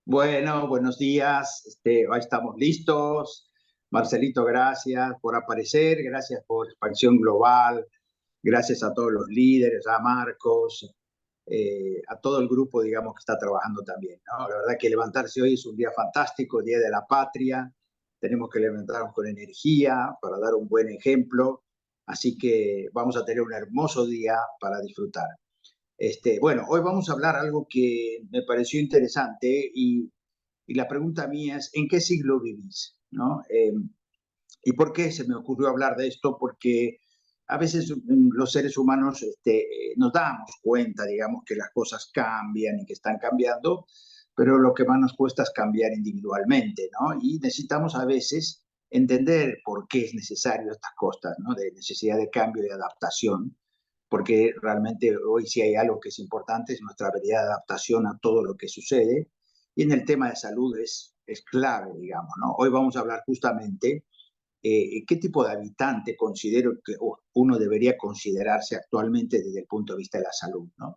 Bueno, buenos días. Ahí estamos listos. Marcelito, gracias por aparecer, gracias por Expansión Global, gracias a todos los líderes, a Marcos, a todo el grupo, digamos, que está trabajando también, ¿no? La verdad que levantarse hoy es un día fantástico, Día de la Patria. Tenemos que levantarnos con energía para dar un buen ejemplo. Así que vamos a tener un hermoso día para disfrutar. Bueno, hoy vamos a hablar algo que me pareció interesante y la pregunta mía es, ¿en qué siglo vivís? ¿No? ¿Y por qué se me ocurrió hablar de esto? Porque a veces los seres humanos nos damos cuenta, digamos, que las cosas cambian y que están cambiando, pero lo que más nos cuesta es cambiar individualmente, ¿no? Y necesitamos a veces entender por qué es necesario estas cosas, ¿no? De necesidad de cambio y de adaptación, porque realmente hoy sí hay algo que es importante, es nuestra habilidad de adaptación a todo lo que sucede, y en el tema de salud es clave, digamos, ¿no? Hoy vamos a hablar justamente qué tipo de habitante considero que uno debería considerarse actualmente desde el punto de vista de la salud, ¿no?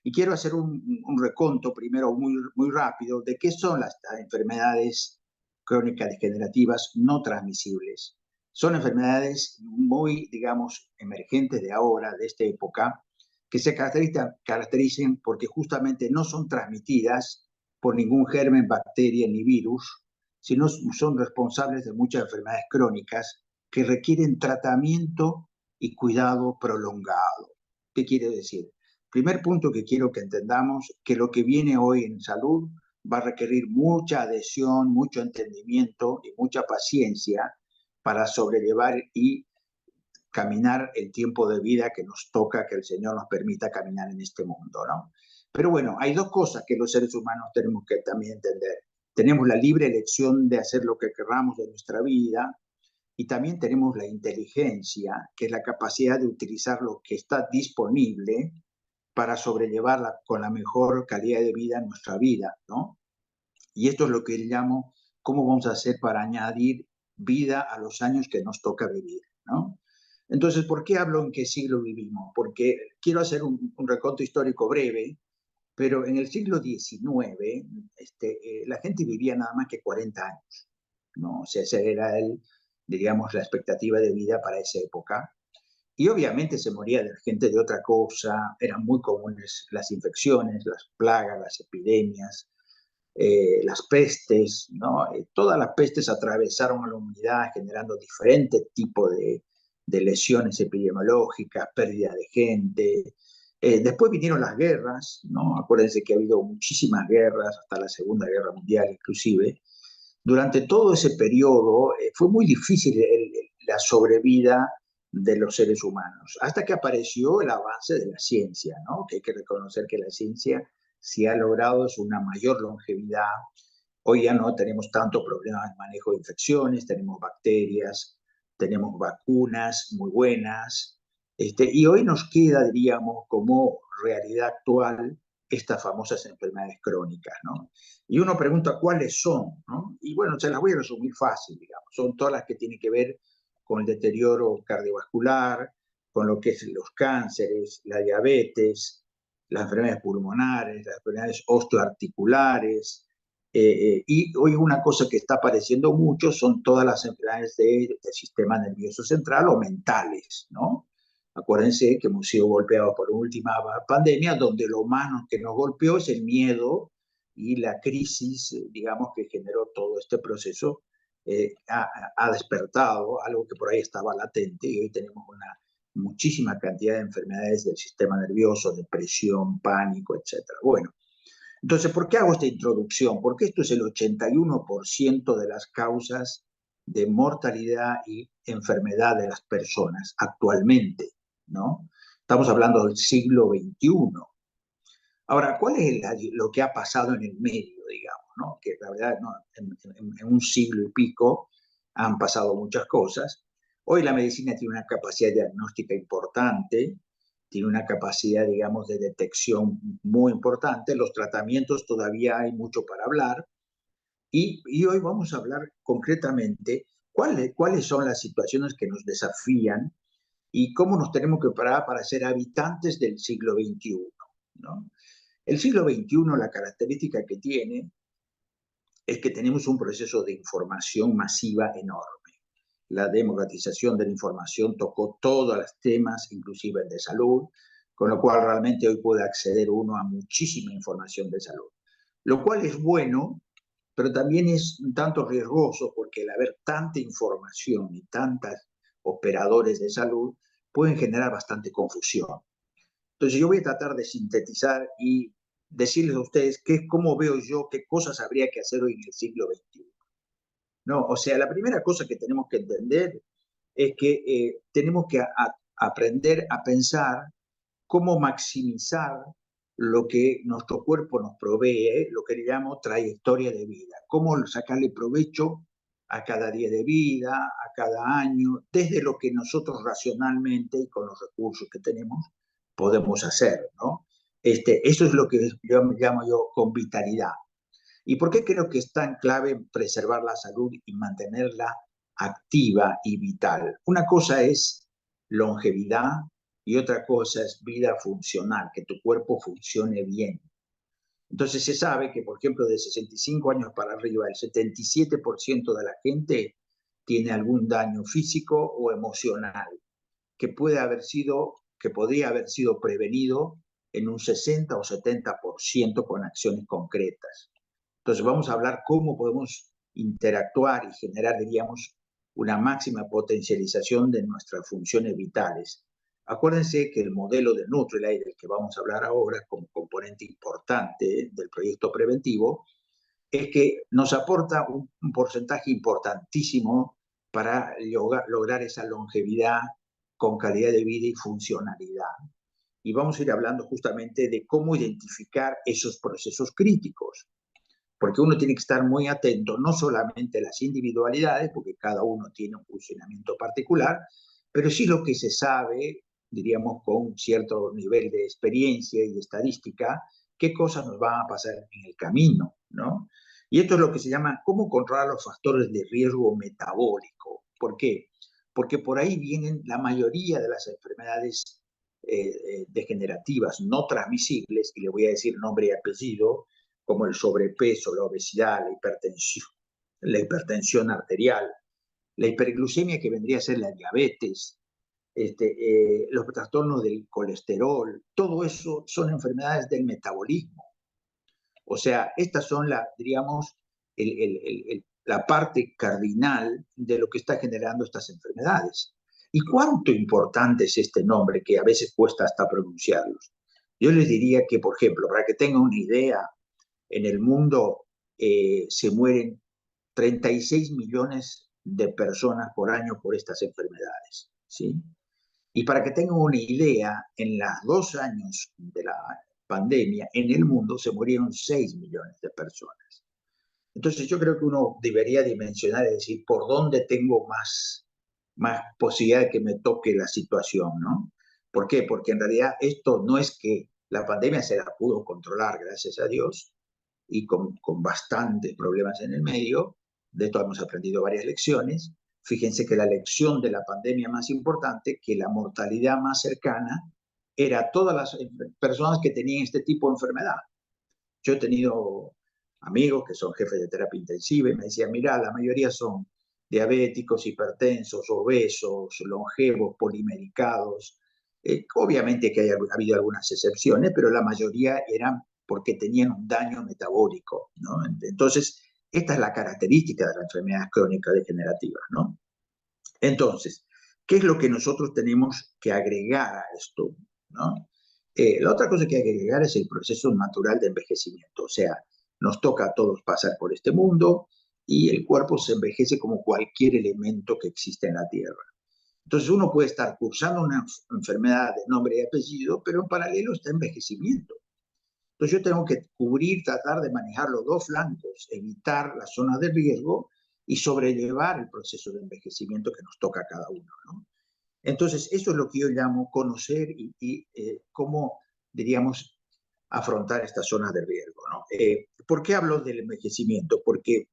Y quiero hacer un reconto primero muy rápido de qué son las enfermedades crónicas degenerativas no transmisibles. Son enfermedades muy, digamos, emergentes de ahora, de esta época, que se caracterizan porque justamente no son transmitidas por ningún germen, bacteria ni virus, sino son responsables de muchas enfermedades crónicas que requieren tratamiento y cuidado prolongado. ¿Qué quiere decir? Primer punto que quiero que entendamos, que lo que viene hoy en salud va a requerir mucha adhesión, mucho entendimiento y mucha paciencia para sobrellevar y caminar el tiempo de vida que nos toca, que el Señor nos permita caminar en este mundo, ¿no? Pero bueno, hay dos cosas que los seres humanos tenemos que también entender. Tenemos la libre elección de hacer lo que queramos de nuestra vida y también tenemos la inteligencia, que es la capacidad de utilizar lo que está disponible para sobrellevarla con la mejor calidad de vida en nuestra vida, ¿no? Y esto es lo que llamo cómo vamos a hacer para añadir vida a los años que nos toca vivir, ¿no? Entonces, ¿por qué hablo en qué siglo vivimos? Porque quiero hacer un reconto histórico breve, pero en el siglo XIX la gente vivía nada más que 40 años, ¿no? O sea, esa era digamos, la expectativa de vida para esa época. Y obviamente se moría de gente de otra cosa, eran muy comunes las infecciones, las plagas, las epidemias, las pestes, ¿no? Todas las pestes atravesaron a la humanidad generando diferentes tipos de lesiones epidemiológicas, pérdida de gente. Después vinieron las guerras, ¿no? Acuérdense que ha habido muchísimas guerras, hasta la Segunda Guerra Mundial inclusive. Durante todo ese periodo fue muy difícil la sobrevida de los seres humanos, hasta que apareció el avance de la ciencia, ¿no? Que hay que reconocer que la ciencia si ha logrado es una mayor longevidad. Hoy ya no tenemos tanto problema en manejo de infecciones, tenemos bacterias, tenemos vacunas muy buenas, y hoy nos queda, diríamos, como realidad actual estas famosas enfermedades crónicas, ¿no? Y uno pregunta cuáles son, ¿no? Y bueno, se las voy a resumir fácil, digamos. Son todas las que tienen que ver con el deterioro cardiovascular, con lo que es los cánceres, la diabetes, las enfermedades pulmonares, las enfermedades osteoarticulares. Y hoy una cosa que está apareciendo mucho son todas las enfermedades del sistema nervioso central o mentales, ¿no? Acuérdense que hemos sido golpeados por una última pandemia donde lo más que nos golpeó es el miedo y la crisis, digamos, que generó todo este proceso, ha despertado algo que por ahí estaba latente y hoy tenemos una muchísima cantidad de enfermedades del sistema nervioso, depresión, pánico, etcétera. Bueno, entonces, ¿por qué hago esta introducción? Porque esto es el 81% de las causas de mortalidad y enfermedad de las personas actualmente, ¿no? Estamos hablando del siglo XXI. Ahora, ¿cuál es lo que ha pasado en el medio, digamos, ¿no? Que la verdad, ¿no? En un siglo y pico han pasado muchas cosas. Hoy la medicina tiene una capacidad diagnóstica importante, tiene una capacidad, digamos, de detección muy importante. Los tratamientos todavía hay mucho para hablar. Y hoy vamos a hablar concretamente cuáles son las situaciones que nos desafían y cómo nos tenemos que preparar para ser habitantes del siglo XXI, ¿no? El siglo XXI, la característica que tiene es que tenemos un proceso de información masiva enorme. La democratización de la información tocó todos los temas, inclusive el de salud, con lo cual realmente hoy puede acceder uno a muchísima información de salud. Lo cual es bueno, pero también es un tanto riesgoso porque al haber tanta información y tantos operadores de salud pueden generar bastante confusión. Entonces yo voy a tratar de sintetizar y decirles a ustedes cómo veo yo, qué cosas habría que hacer hoy en el siglo XXI. ¿No? O sea, la primera cosa que tenemos que entender es que tenemos que aprender a pensar cómo maximizar lo que nuestro cuerpo nos provee, lo que le llamo trayectoria de vida, cómo sacarle provecho a cada día de vida, a cada año, desde lo que nosotros racionalmente y con los recursos que tenemos podemos hacer, ¿no? Eso es lo que yo llamo yo con vitalidad. ¿Y por qué creo que es tan clave preservar la salud y mantenerla activa y vital? Una cosa es longevidad y otra cosa es vida funcional, que tu cuerpo funcione bien. Entonces se sabe que, por ejemplo, de 65 años para arriba, el 77% de la gente tiene algún daño físico o emocional que que podría haber sido prevenido en un 60 o 70% con acciones concretas. Entonces vamos a hablar cómo podemos interactuar y generar, diríamos, una máxima potencialización de nuestras funciones vitales. Acuérdense que el modelo de Nutrilite, del que vamos a hablar ahora como componente importante del proyecto preventivo, es que nos aporta un porcentaje importantísimo para lograr esa longevidad con calidad de vida y funcionalidad. Y vamos a ir hablando justamente de cómo identificar esos procesos críticos, porque uno tiene que estar muy atento no solamente a las individualidades, porque cada uno tiene un funcionamiento particular, pero sí lo que se sabe, diríamos, con cierto nivel de experiencia y de estadística, qué cosas nos van a pasar en el camino, ¿no? Y esto es lo que se llama cómo controlar los factores de riesgo metabólico. ¿Por qué? Porque por ahí vienen la mayoría de las enfermedades degenerativas no transmisibles, y le voy a decir nombre y apellido, como el sobrepeso, la obesidad, la hipertensión arterial, la hiperglucemia que vendría a ser la diabetes, los trastornos del colesterol, todo eso son enfermedades del metabolismo. O sea, estas son diríamos, la parte cardinal de lo que está generando estas enfermedades. ¿Y cuánto importante es este nombre que a veces cuesta hasta pronunciarlos? Yo les diría que, por ejemplo, para que tengan una idea, en el mundo se mueren 36 millones de personas por año por estas enfermedades, ¿sí? Y para que tengan una idea, en los 2 años de la pandemia, en el mundo se murieron 6 millones de personas. Entonces yo creo que uno debería dimensionar, es decir, por dónde tengo más posibilidad de que me toque la situación, ¿no? ¿Por qué? Porque en realidad esto no es que la pandemia se la pudo controlar, gracias a Dios, y con bastantes problemas en el medio. De esto hemos aprendido varias lecciones. Fíjense que la lección de la pandemia más importante, que la mortalidad más cercana, era todas las personas que tenían este tipo de enfermedad. Yo he tenido amigos que son jefes de terapia intensiva y me decían, mira, la mayoría son diabéticos, hipertensos, obesos, longevos, polimedicados. Obviamente que ha habido algunas excepciones, pero la mayoría eran porque tenían un daño metabólico, ¿no? Entonces, esta es la característica de las enfermedades crónicas degenerativas, ¿no? Entonces, ¿qué es lo que nosotros tenemos que agregar a esto, ¿no? La otra cosa que hay que agregar es el proceso natural de envejecimiento, o sea, nos toca a todos pasar por este mundo y el cuerpo se envejece como cualquier elemento que existe en la Tierra. Entonces uno puede estar cursando una enfermedad de nombre y apellido, pero en paralelo está envejecimiento. Entonces yo tengo que cubrir, tratar de manejar los dos flancos, evitar las zonas de riesgo y sobrellevar el proceso de envejecimiento que nos toca a cada uno, ¿no? Entonces, eso es lo que yo llamo conocer y cómo, diríamos, afrontar estas zonas de riesgo, ¿no? ¿Por qué hablo del envejecimiento? Porque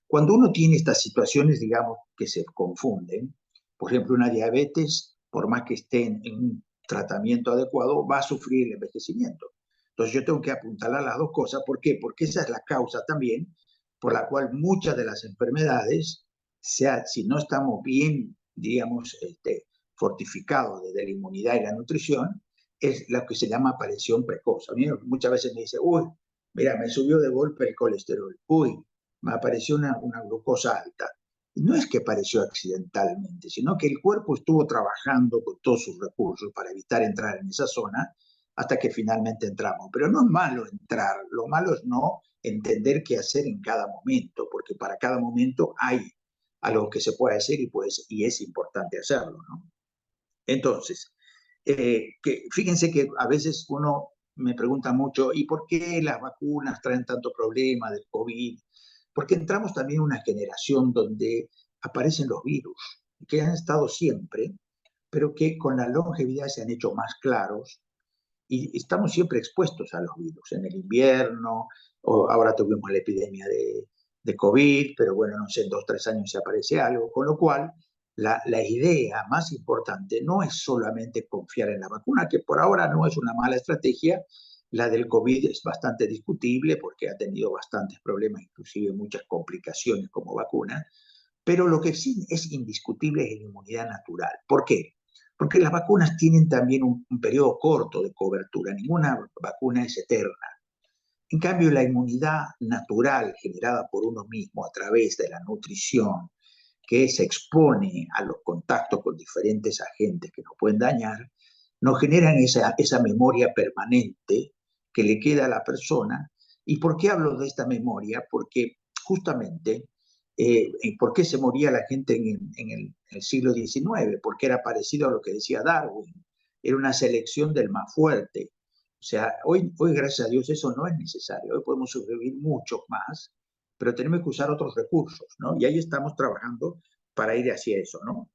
cuando uno tiene estas situaciones, digamos, que se confunden, por ejemplo, una diabetes, por más que esté en un tratamiento adecuado, va a sufrir el envejecimiento. Entonces yo tengo que apuntalar las dos cosas. ¿Por qué? Porque esa es la causa también por la cual muchas de las enfermedades, si no estamos bien, digamos, fortificados desde la inmunidad y la nutrición, es lo que se llama aparición precoz. A mí muchas veces me dice, uy, mira, me subió de golpe el colesterol, uy, me apareció una glucosa alta. Y no es que apareció accidentalmente, sino que el cuerpo estuvo trabajando con todos sus recursos para evitar entrar en esa zona hasta que finalmente entramos. Pero no es malo entrar, lo malo es no entender qué hacer en cada momento, porque para cada momento hay algo que se puede hacer y es importante hacerlo, ¿no? Entonces, fíjense que a veces uno me pregunta mucho, ¿y por qué las vacunas traen tanto problema del COVID? Porque entramos también en una generación donde aparecen los virus, que han estado siempre, pero que con la longevidad se han hecho más claros y estamos siempre expuestos a los virus. En el invierno, o ahora tuvimos la epidemia de COVID, pero bueno, no sé, en 2 o 3 años se aparece algo, con lo cual la idea más importante no es solamente confiar en la vacuna, que por ahora no es una mala estrategia. La del COVID es bastante discutible porque ha tenido bastantes problemas, inclusive muchas complicaciones como vacuna, pero lo que sí es indiscutible es la inmunidad natural. ¿Por qué? Porque las vacunas tienen también un periodo corto de cobertura, ninguna vacuna es eterna. En cambio, la inmunidad natural generada por uno mismo a través de la nutrición, que se expone a los contactos con diferentes agentes que nos pueden dañar, nos generan esa memoria permanente que le queda a la persona. ¿Y por qué hablo de esta memoria? Porque justamente, ¿por qué se moría la gente en el siglo XIX? Porque era parecido a lo que decía Darwin, era una selección del más fuerte. O sea, hoy, gracias a Dios, eso no es necesario. Hoy podemos sobrevivir mucho más, pero tenemos que usar otros recursos, ¿no? Y ahí estamos trabajando para ir hacia eso, ¿no?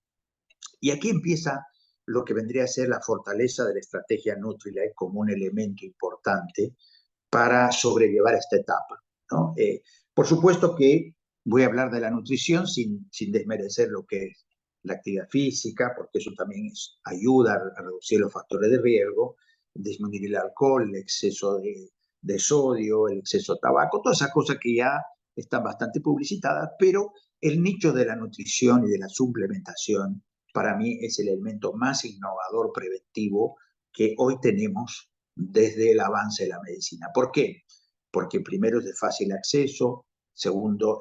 Y aquí empieza lo que vendría a ser la fortaleza de la estrategia Nutrilite como un elemento importante para sobrellevar esta etapa, ¿no? Por supuesto que voy a hablar de la nutrición sin desmerecer lo que es la actividad física, porque eso también ayuda a reducir los factores de riesgo, disminuir el alcohol, el exceso de sodio, el exceso de tabaco, todas esas cosas que ya están bastante publicitadas, pero el nicho de la nutrición y de la suplementación para mí es el elemento más innovador preventivo que hoy tenemos desde el avance de la medicina. ¿Por qué? Porque primero es de fácil acceso, segundo,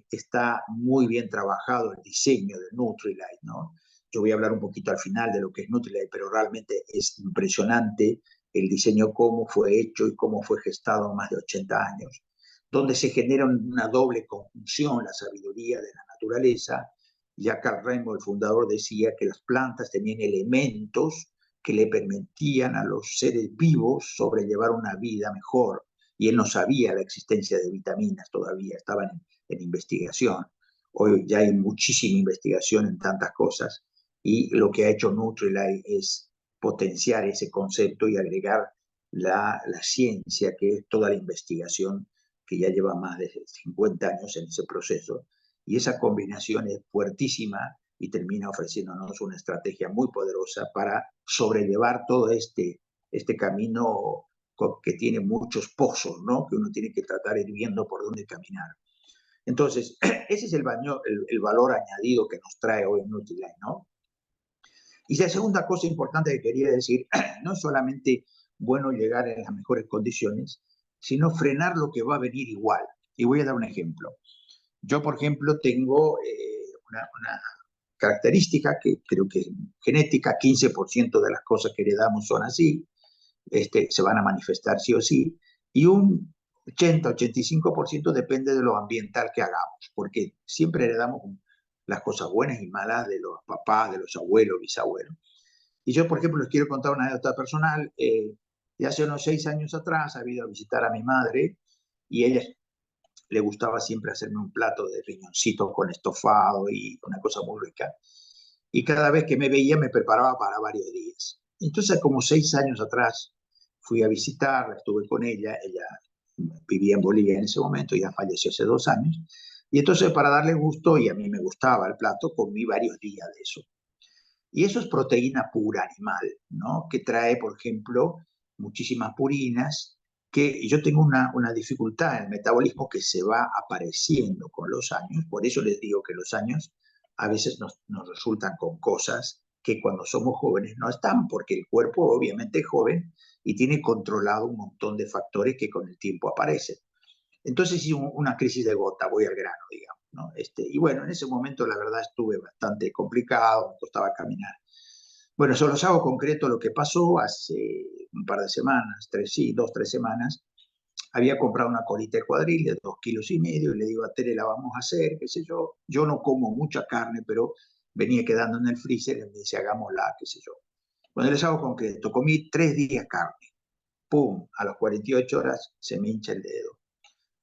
está muy bien trabajado el diseño de Nutrilite, ¿no? Yo voy a hablar un poquito al final de lo que es Nutrilite, pero realmente es impresionante el diseño, cómo fue hecho y cómo fue gestado más de 80 años, donde se genera una doble conjunción, la sabiduría de la naturaleza. Ya Carl Raimond, el fundador, decía que las plantas tenían elementos que le permitían a los seres vivos sobrellevar una vida mejor. Y él no sabía la existencia de vitaminas todavía, estaban en investigación. Hoy ya hay muchísima investigación en tantas cosas y lo que ha hecho Nutrilite es potenciar ese concepto y agregar la ciencia, que es toda la investigación que ya lleva más de 50 años en ese proceso. Y esa combinación es fuertísima y termina ofreciéndonos una estrategia muy poderosa para sobrellevar todo este camino que tiene muchos pozos, ¿no? Que uno tiene que tratar de ir viendo por dónde caminar. Entonces, ese es el valor añadido que nos trae hoy Nutrilite, ¿no? Y la segunda cosa importante que quería decir, no es solamente bueno llegar en las mejores condiciones, sino frenar lo que va a venir igual. Y voy a dar un ejemplo. Yo, por ejemplo, tengo una característica que creo que es genética, 15% de las cosas que heredamos son así, se van a manifestar sí o sí, y un 80-85% depende de lo ambiental que hagamos, porque siempre heredamos las cosas buenas y malas de los papás, de los abuelos, bisabuelos. Y yo, por ejemplo, les quiero contar una anécdota personal. De hace unos 6 años atrás, había ido a visitar a mi madre y ella le gustaba siempre hacerme un plato de riñoncito con estofado y una cosa muy rica. Y cada vez que me veía me preparaba para varios días. Entonces, como 6 años atrás, fui a visitarla, estuve con ella vivía en Bolivia en ese momento, ya falleció hace 2 años, y entonces para darle gusto, y a mí me gustaba el plato, comí varios días de eso. Y eso es proteína pura animal, ¿no? Que trae, por ejemplo, muchísimas purinas, que yo tengo una dificultad en el metabolismo que se va apareciendo con los años. Por eso les digo que los años a veces nos resultan con cosas que cuando somos jóvenes no están, porque el cuerpo obviamente es joven y tiene controlado un montón de factores que con el tiempo aparecen. Entonces hice una crisis de gota, voy al grano, digamos, ¿no? Y bueno, en ese momento la verdad estuve bastante complicado, me costaba caminar. Bueno, solo os hago concreto lo que pasó hace un par de semanas, sí, 2, 3 semanas. Había comprado una colita de cuadril de 2,5 kilos y le digo a Tere, la vamos a hacer, qué sé yo. Yo no como mucha carne, pero venía quedando en el freezer y me dice, hagámosla, qué sé yo. Bueno, les hago concreto, comí 3 días carne. ¡Pum! A las 48 horas se me hincha el dedo,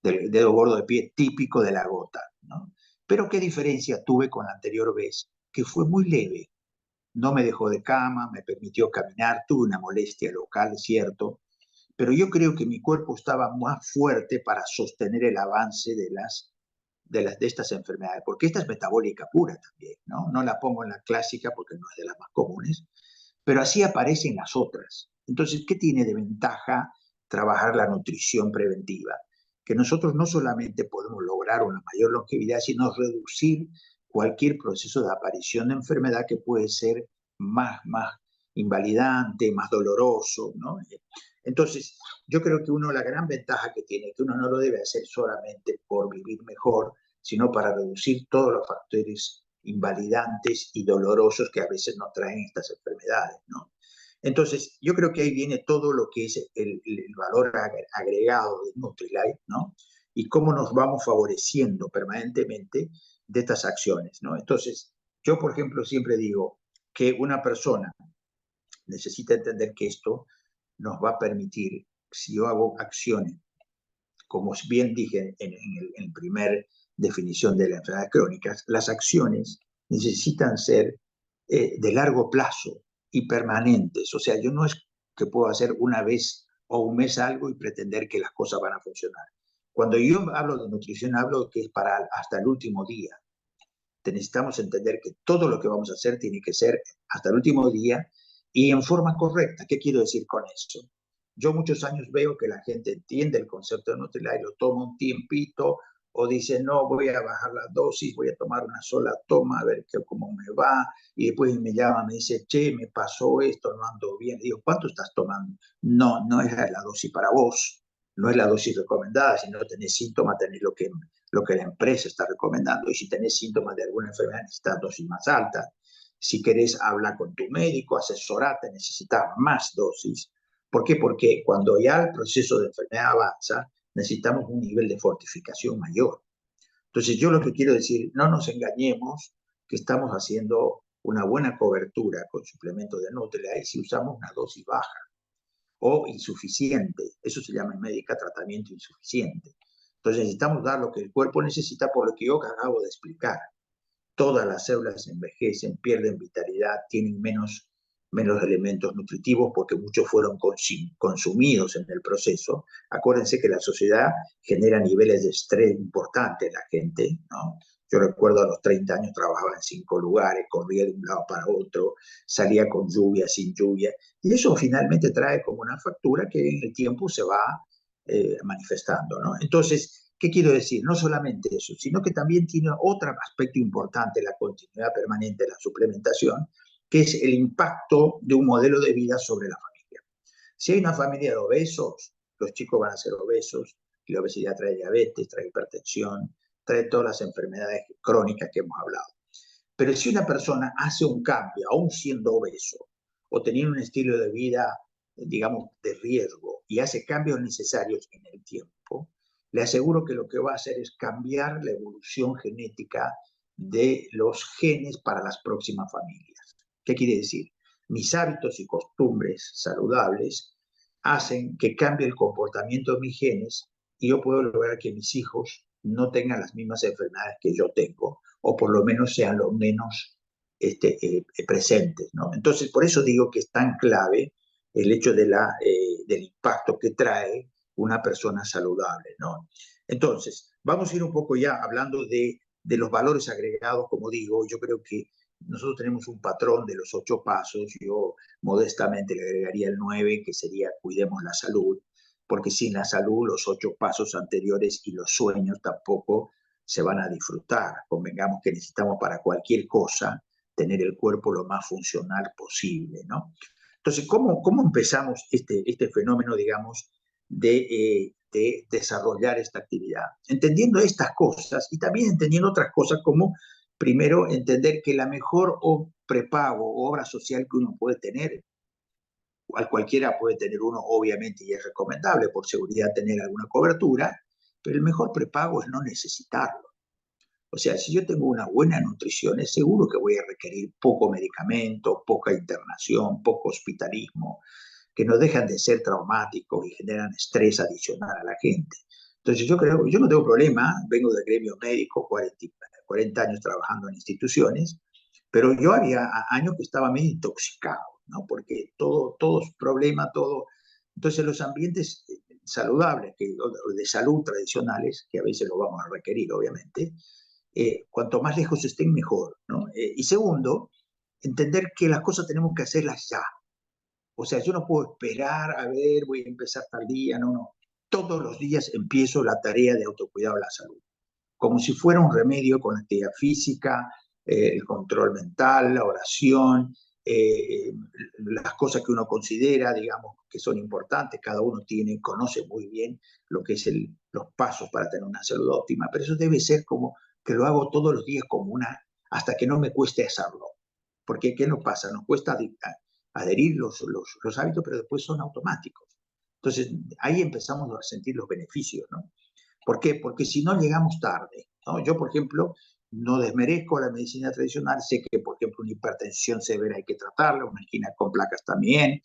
del dedo gordo de pie típico de la gota, ¿no? Pero qué diferencia tuve con la anterior vez, que fue muy leve. No me dejó de cama, me permitió caminar, tuve una molestia local, es cierto, pero yo creo que mi cuerpo estaba más fuerte para sostener el avance de estas enfermedades, porque esta es metabólica pura también, ¿no? No la pongo en la clásica porque no es de las más comunes, pero así aparecen las otras. Entonces, ¿qué tiene de ventaja trabajar la nutrición preventiva? Que nosotros no solamente podemos lograr una mayor longevidad, sino reducir cualquier proceso de aparición de enfermedad que puede ser más invalidante, más doloroso, ¿no? Entonces, yo creo que la gran ventaja que tiene, que uno no lo debe hacer solamente por vivir mejor, sino para reducir todos los factores invalidantes y dolorosos que a veces nos traen estas enfermedades, ¿no? Entonces, yo creo que ahí viene todo lo que es el valor agregado de Nutrilite, ¿no? Y cómo nos vamos favoreciendo permanentemente de estas acciones, ¿no? Entonces, yo, por ejemplo, siempre digo que una persona necesita entender que esto nos va a permitir, si yo hago acciones, como bien dije en el primer definición de las enfermedades crónicas, las acciones necesitan ser de largo plazo y permanentes. O sea, yo no es que puedo hacer una vez o un mes algo y pretender que las cosas van a funcionar. Cuando yo hablo de nutrición, hablo que es para hasta el último día. Necesitamos entender que todo lo que vamos a hacer tiene que ser hasta el último día y en forma correcta. ¿Qué quiero decir con eso? Yo muchos años veo que la gente entiende el concepto de Nutrilite, lo toma un tiempito o dice, no, voy a bajar la dosis, voy a tomar una sola toma a ver cómo me va, y después me llama, me dice, che, me pasó esto, no ando bien. Digo, ¿cuánto estás tomando? No, no es la dosis para vos, no es la dosis recomendada. Si no tenés síntomas, tenés lo que la empresa está recomendando. Y si tenés síntomas de alguna enfermedad, necesitas dosis más alta. Si querés hablar con tu médico, asesorarte, necesitas más dosis. ¿Por qué? Porque cuando ya el proceso de enfermedad avanza, necesitamos un nivel de fortificación mayor. Entonces, yo lo que quiero decir, no nos engañemos que estamos haciendo una buena cobertura con suplementos de Nutrilite si usamos una dosis baja o insuficiente. Eso se llama en médica tratamiento insuficiente. Entonces necesitamos dar lo que el cuerpo necesita, por lo que yo acabo de explicar. Todas las células envejecen, pierden vitalidad, tienen menos elementos nutritivos porque muchos fueron consumidos en el proceso. Acuérdense que la sociedad genera niveles de estrés importantes en la gente, ¿no? Yo recuerdo a los 30 años trabajaba en 5 lugares, corría de un lado para otro, salía con lluvia, sin lluvia, y eso finalmente trae como una factura que en el tiempo se va manifestando, ¿no? Entonces, ¿qué quiero decir? No solamente eso, sino que también tiene otro aspecto importante la continuidad permanente de la suplementación, que es el impacto de un modelo de vida sobre la familia. Si hay una familia de obesos, los chicos van a ser obesos, y la obesidad trae diabetes, trae hipertensión, trae todas las enfermedades crónicas que hemos hablado. Pero si una persona hace un cambio, aún siendo obeso, o teniendo un estilo de vida, digamos, de riesgo, y hace cambios necesarios en el tiempo, le aseguro que lo que va a hacer es cambiar la evolución genética de los genes para las próximas familias. ¿Qué quiere decir? Mis hábitos y costumbres saludables hacen que cambie el comportamiento de mis genes y yo puedo lograr que mis hijos no tengan las mismas enfermedades que yo tengo, o por lo menos sean lo menos presentes, ¿no? Entonces, por eso digo que es tan clave el hecho del impacto que trae una persona saludable, ¿no? Entonces, vamos a ir un poco ya hablando de los valores agregados, como digo. Yo creo que nosotros tenemos un patrón de los 8 pasos, yo modestamente le agregaría el 9, que sería cuidemos la salud. porque sin la salud los 8 pasos anteriores y los sueños tampoco se van a disfrutar. Convengamos que necesitamos para cualquier cosa tener el cuerpo lo más funcional posible, ¿no? Entonces, ¿cómo empezamos este fenómeno, digamos, de desarrollar esta actividad? Entendiendo estas cosas y también entendiendo otras cosas como, primero, entender que la mejor prepago o obra social que uno puede tener, cualquiera puede tener uno, obviamente, y es recomendable por seguridad tener alguna cobertura, pero el mejor prepago es no necesitarlo. O sea, si yo tengo una buena nutrición, es seguro que voy a requerir poco medicamento, poca internación, poco hospitalismo, que no dejan de ser traumáticos y generan estrés adicional a la gente. Entonces yo creo, yo no tengo problema, vengo del gremio médico, 40 años trabajando en instituciones, pero yo había años que estaba medio intoxicado, ¿no? Porque todo es problema, todo. Entonces los ambientes saludables, de salud tradicionales, que a veces lo vamos a requerir, obviamente, cuanto más lejos estén, mejor, ¿no? Y segundo, entender que las cosas tenemos que hacerlas ya. O sea, yo no puedo esperar, a ver, voy a empezar tal día, no, no. Todos los días empiezo la tarea de autocuidado de la salud, como si fuera un remedio con la actividad física, el control mental, la oración, las cosas que uno considera, digamos, que son importantes. Cada uno conoce muy bien lo que es los pasos para tener una salud óptima, pero eso debe ser como que lo hago todos los días como hasta que no me cueste hacerlo. Porque, ¿qué nos pasa? Nos cuesta adherir los hábitos, pero después son automáticos. Entonces, ahí empezamos a sentir los beneficios, ¿no? ¿Por qué? Porque si no llegamos tarde, ¿no? Yo, por ejemplo, no desmerezco la medicina tradicional, sé que, por ejemplo, una hipertensión severa hay que tratarla, una angina con placas también,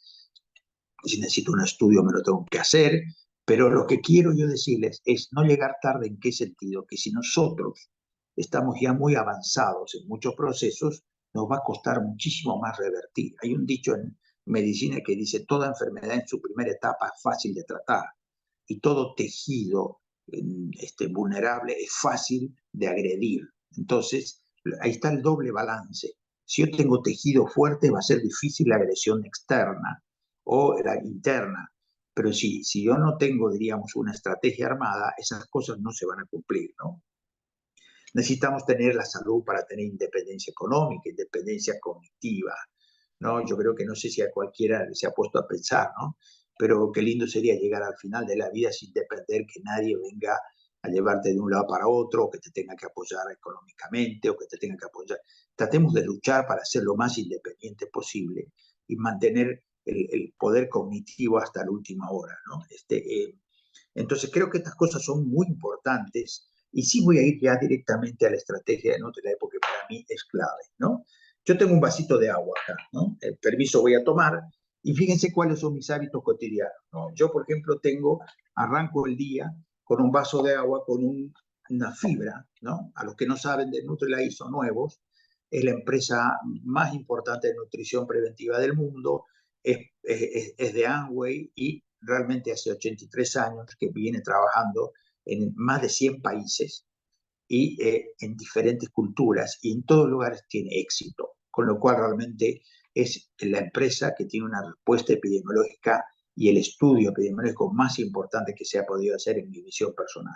si necesito un estudio me lo tengo que hacer, pero lo que quiero yo decirles es no llegar tarde. ¿En qué sentido? Que si nosotros estamos ya muy avanzados en muchos procesos, nos va a costar muchísimo más revertir. Hay un dicho en medicina que dice, toda enfermedad en su primera etapa es fácil de tratar y todo tejido vulnerable es fácil de agredir. Entonces, ahí está el doble balance. Si yo tengo tejido fuerte, va a ser difícil la agresión externa o la interna. Pero si yo no tengo, diríamos, una estrategia armada, esas cosas no se van a cumplir, ¿no? Necesitamos tener la salud para tener independencia económica, independencia cognitiva, ¿no? Yo creo que no sé si a cualquiera se ha puesto a pensar, ¿no? Pero qué lindo sería llegar al final de la vida sin depender que nadie venga a llevarte de un lado para otro, o que te tenga que apoyar económicamente, o que te tenga que apoyar. Tratemos de luchar para ser lo más independiente posible y mantener el poder cognitivo hasta la última hora, ¿no? Entonces creo que estas cosas son muy importantes y sí voy a ir ya directamente a la estrategia de Nutrilite porque para mí es clave, ¿no? Yo tengo un vasito de agua acá, ¿no? El permiso voy a tomar y fíjense cuáles son mis hábitos cotidianos, ¿no? Yo, por ejemplo, arranco el día con un vaso de agua con una fibra, ¿no? A los que no saben de Nutrilite son nuevos, es la empresa más importante de nutrición preventiva del mundo, es de Amway y realmente hace 83 años que viene trabajando en más de 100 países y en diferentes culturas y en todos lugares tiene éxito, con lo cual realmente es la empresa que tiene una respuesta epidemiológica y el estudio epidemiológico más importante que se ha podido hacer en mi visión personal.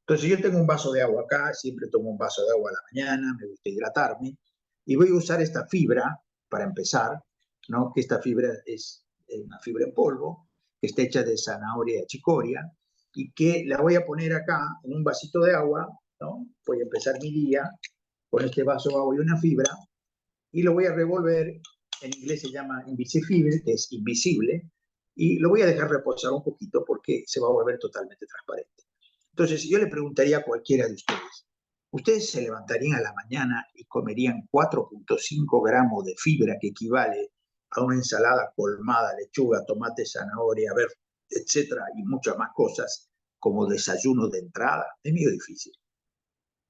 Entonces yo tengo un vaso de agua acá, siempre tomo un vaso de agua a la mañana, me gusta hidratarme y voy a usar esta fibra para empezar, ¿no? Que esta fibra es una fibra en polvo, que está hecha de zanahoria y chicoria y que la voy a poner acá en un vasito de agua, ¿no? Voy a empezar mi día con este vaso de agua y una fibra y lo voy a revolver, en inglés se llama invisible, que es invisible, y lo voy a dejar reposar un poquito porque se va a volver totalmente transparente. Entonces, yo le preguntaría a cualquiera de ustedes, ¿ustedes se levantarían a la mañana y comerían 4.5 gramos de fibra que equivale a una ensalada colmada, lechuga, tomate, zanahoria, etcétera, y muchas más cosas como desayuno de entrada? Es medio difícil.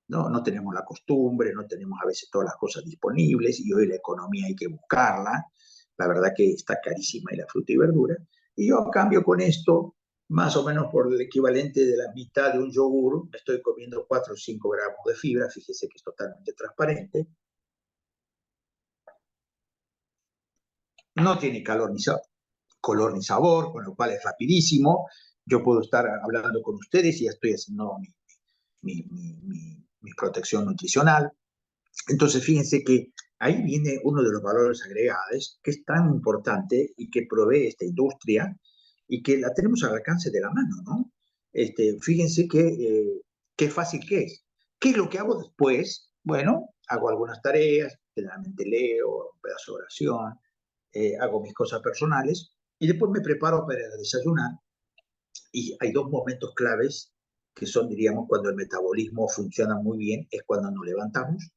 No tenemos la costumbre, no tenemos a veces todas las cosas disponibles y hoy la economía hay que buscarla. La verdad que está carísima y la fruta y verdura. Y yo a cambio con esto, más o menos por el equivalente de la mitad de un yogur, me estoy comiendo 4 o 5 gramos de fibra, fíjese que es totalmente transparente. No tiene color ni sabor, con lo cual es rapidísimo. yo puedo estar hablando con ustedes y ya estoy haciendo mi protección nutricional. Entonces, fíjense que ahí viene uno de los valores agregados que es tan importante y que provee esta industria y que la tenemos al alcance de la mano, ¿no? Fíjense qué fácil que es. ¿Qué es lo que hago después? Bueno, hago algunas tareas, generalmente leo, un pedazo de oración, hago mis cosas personales y después me preparo para desayunar. Y hay dos momentos claves que son, diríamos, cuando el metabolismo funciona muy bien, es cuando nos levantamos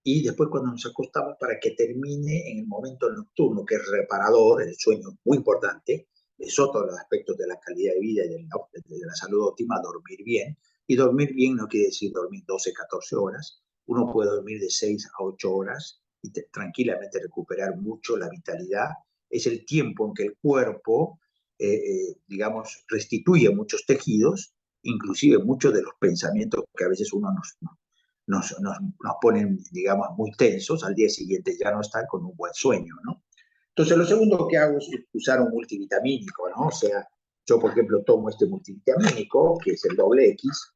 y después cuando nos acostamos para que termine en el momento nocturno, que es reparador, el sueño es muy importante, es otro de los aspectos de la calidad de vida y de la salud óptima, dormir bien. Y dormir bien no quiere decir dormir 12, 14 horas. Uno puede dormir de 6 a 8 horas y tranquilamente recuperar mucho la vitalidad. Es el tiempo en que el cuerpo, digamos, restituye muchos tejidos, inclusive muchos de los pensamientos que a veces uno nos ponen, digamos, muy tensos, al día siguiente ya no están con un buen sueño, ¿no? Entonces, lo segundo que hago es usar un multivitamínico, ¿no? O sea, yo, por ejemplo, tomo este multivitamínico, que es el doble X.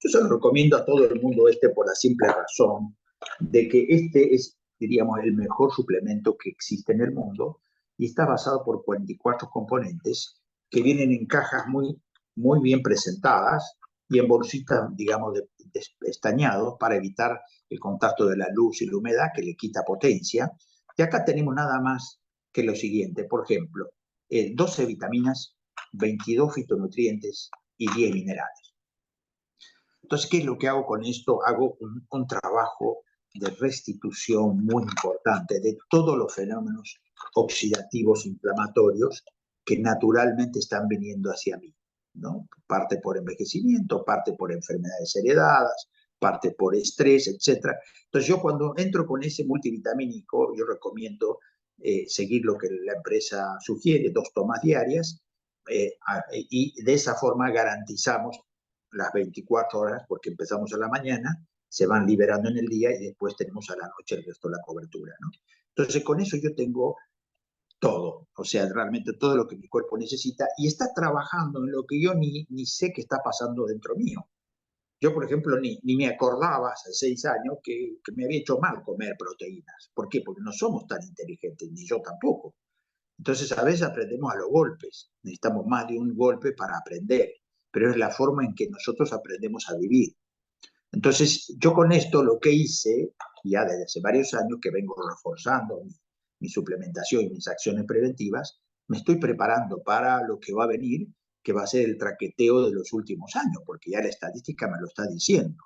Yo se lo recomiendo a todo el mundo por la simple razón de que este es, diríamos, el mejor suplemento que existe en el mundo y está basado por 44 componentes que vienen en cajas muy bien presentadas y en bolsitas, digamos, de estañado para evitar el contacto de la luz y la humedad que le quita potencia. Y acá tenemos nada más que lo siguiente, por ejemplo, 12 vitaminas, 22 fitonutrientes y 10 minerales. Entonces, ¿qué es lo que hago con esto? Hago un trabajo de restitución muy importante de todos los fenómenos oxidativos inflamatorios que naturalmente están viniendo hacia mí, ¿no? Parte por envejecimiento, parte por enfermedades heredadas, parte por estrés, etc. Entonces yo cuando entro con ese multivitamínico, yo recomiendo seguir lo que la empresa sugiere, 2 tomas diarias, y de esa forma garantizamos las 24 horas, porque empezamos a la mañana, se van liberando en el día y después tenemos a la noche el resto de la cobertura, ¿no? Entonces con eso yo tengo todo, o sea, realmente todo lo que mi cuerpo necesita y está trabajando en lo que yo ni sé que está pasando dentro mío. Yo, por ejemplo, ni me acordaba hace 6 años que me había hecho mal comer proteínas. ¿Por qué? Porque no somos tan inteligentes, ni yo tampoco. Entonces, a veces aprendemos a los golpes. Necesitamos más de un golpe para aprender, pero es la forma en que nosotros aprendemos a vivir. Entonces, yo con esto lo que hice, ya desde hace varios años que vengo reforzando mi suplementación y mis acciones preventivas, me estoy preparando para lo que va a venir, que va a ser el traqueteo de los últimos años, porque ya la estadística me lo está diciendo.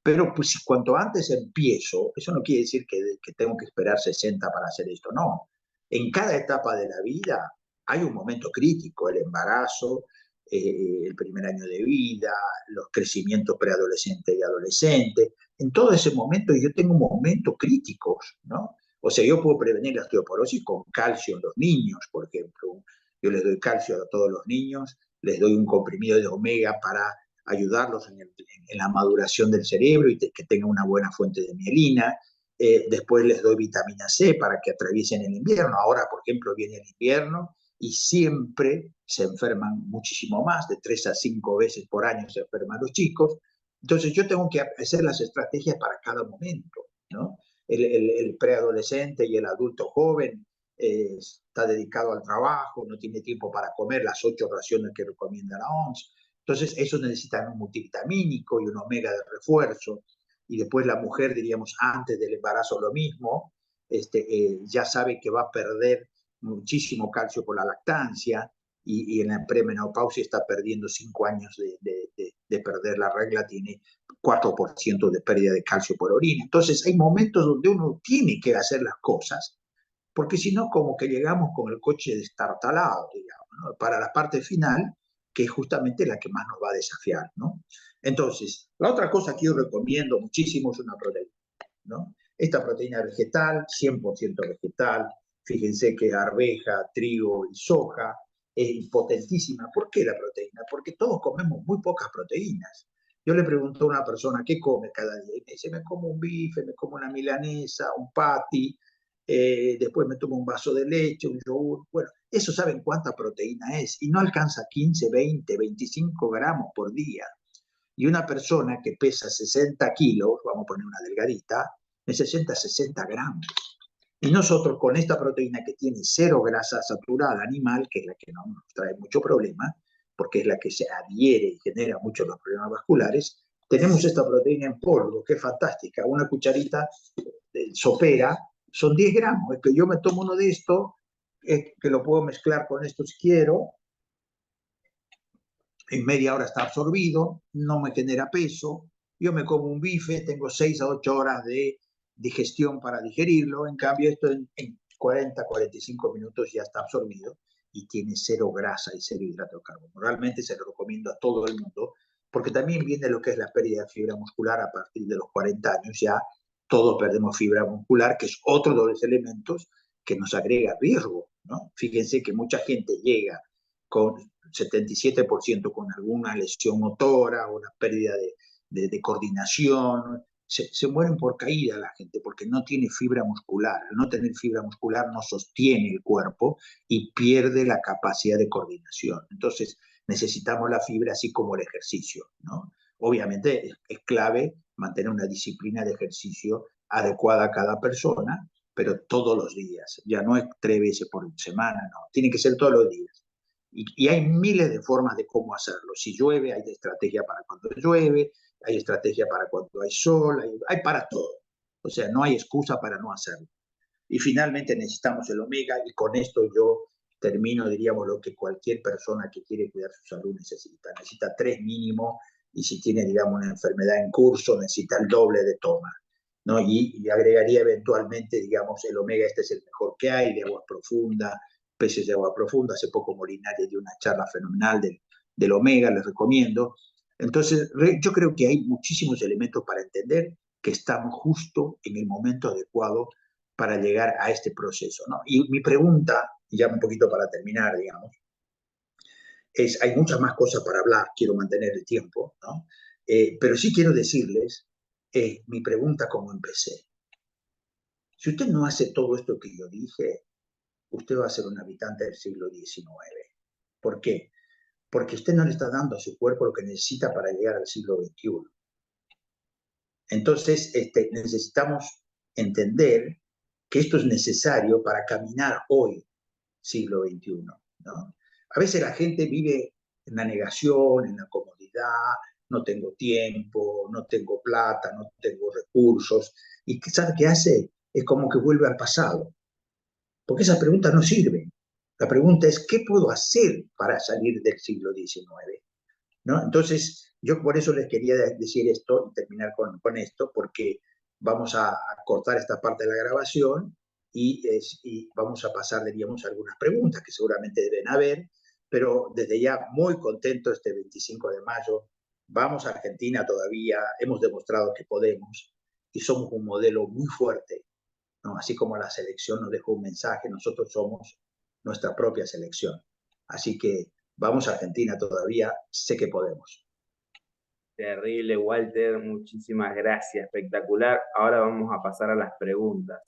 Pero pues, si cuanto antes empiezo, eso no quiere decir que tengo que esperar 60 para hacer esto, no. En cada etapa de la vida hay un momento crítico, el embarazo, el primer año de vida, los crecimientos preadolescente y adolescente. En todo ese momento yo tengo momentos críticos, ¿no? O sea, yo puedo prevenir la osteoporosis con calcio en los niños, por ejemplo. Yo les doy calcio a todos los niños, les doy un comprimido de omega para ayudarlos en la maduración del cerebro y que tengan una buena fuente de mielina. Después les doy vitamina C para que atraviesen el invierno. Ahora, por ejemplo, viene el invierno y siempre se enferman muchísimo más, de 3 a 5 veces por año se enferman los chicos. Entonces yo tengo que hacer las estrategias para cada momento, ¿no? El preadolescente y el adulto joven está dedicado al trabajo, no tiene tiempo para comer las 8 raciones que recomienda la OMS. Entonces, eso necesitan un multivitamínico y un omega de refuerzo. Y después la mujer, diríamos, antes del embarazo lo mismo, ya sabe que va a perder muchísimo calcio por la lactancia y en la premenopausia está perdiendo 5 años de perder la regla, tiene 4% de pérdida de calcio por orina. Entonces, hay momentos donde uno tiene que hacer las cosas, porque si no, como que llegamos con el coche destartalado, digamos, ¿no? Para la parte final, que es justamente la que más nos va a desafiar, ¿no? Entonces, la otra cosa que yo recomiendo muchísimo es una proteína, ¿no? Esta proteína vegetal, 100% vegetal, fíjense que arveja, trigo y soja, es potentísima. ¿Por qué la proteína? Porque todos comemos muy pocas proteínas. Yo le pregunto a una persona, ¿qué come cada día? Y me dice, me como un bife, me como una milanesa, un patty, después me tomo un vaso de leche, un yogur, bueno, eso saben cuánta proteína es, y no alcanza 15, 20, 25 gramos por día. Y una persona que pesa 60 kilos, vamos a poner una delgadita, necesita 60 gramos. Y nosotros con esta proteína que tiene cero grasa saturada animal, que es la que no nos trae mucho problema, porque es la que se adhiere y genera muchos los problemas vasculares, tenemos esta proteína en polvo, que es fantástica. Una cucharita sopera, son 10 gramos. Es que yo me tomo uno de estos, que lo puedo mezclar con esto si quiero, en media hora está absorbido, no me genera peso, yo me como un bife, tengo 6 a 8 horas de digestión para digerirlo, en cambio esto en 40, 45 minutos ya está absorbido y tiene cero grasa y cero hidrato de carbono. Realmente se lo recomiendo a todo el mundo, porque también viene lo que es la pérdida de fibra muscular a partir de los 40 años, ya todos perdemos fibra muscular, que es otro de los elementos que nos agrega riesgo, ¿no? Fíjense que mucha gente llega con 77% con alguna lesión motora o una pérdida de coordinación. Se mueren por caída la gente porque no tiene fibra muscular. Al no tener fibra muscular no sostiene el cuerpo y pierde la capacidad de coordinación. Entonces necesitamos la fibra así como el ejercicio, ¿no? Obviamente es clave mantener una disciplina de ejercicio adecuada a cada persona, pero todos los días. Ya no es 3 veces por semana, no. Tiene que ser todos los días. Y hay miles de formas de cómo hacerlo. Si llueve, hay estrategia para cuando llueve, hay estrategia para cuando hay sol, hay para todo. O sea, no hay excusa para no hacerlo. Y finalmente necesitamos el omega, y con esto yo termino, diríamos, lo que cualquier persona que quiere cuidar su salud necesita. Necesita 3 mínimo, y si tiene, digamos, una enfermedad en curso, necesita el doble de toma, ¿no? Y agregaría eventualmente, digamos, el omega este es el mejor que hay, de agua profunda, peces de agua profunda. Hace poco Molinari dio una charla fenomenal del omega, les recomiendo. Entonces, yo creo que hay muchísimos elementos para entender que estamos justo en el momento adecuado para llegar a este proceso, ¿no? Y mi pregunta, ya un poquito para terminar, digamos, es, hay muchas más cosas para hablar, quiero mantener el tiempo, ¿no? Pero sí quiero decirles, mi pregunta como empecé. Si usted no hace todo esto que yo dije, usted va a ser un habitante del siglo XIX. ¿Por qué? Porque usted no le está dando a su cuerpo lo que necesita para llegar al siglo XXI. Entonces, necesitamos entender que esto es necesario para caminar hoy, siglo XXI, ¿no? A veces la gente vive en la negación, en la comodidad, no tengo tiempo, no tengo plata, no tengo recursos, y ¿sabe qué hace? Es como que vuelve al pasado, porque esas preguntas no sirven. La pregunta es, ¿qué puedo hacer para salir del siglo XIX? ¿No? Entonces, yo por eso les quería decir esto y terminar con esto, porque vamos a cortar esta parte de la grabación y vamos a pasar, diríamos, algunas preguntas que seguramente deben haber, pero desde ya muy contento este 25 de mayo. Vamos a Argentina todavía, hemos demostrado que podemos y somos un modelo muy fuerte, ¿no? Así como la selección nos dejó un mensaje, nosotros somos nuestra propia selección. Así que vamos a Argentina todavía, sé que podemos. Terrible, Walter, muchísimas gracias, espectacular. Ahora vamos a pasar a las preguntas.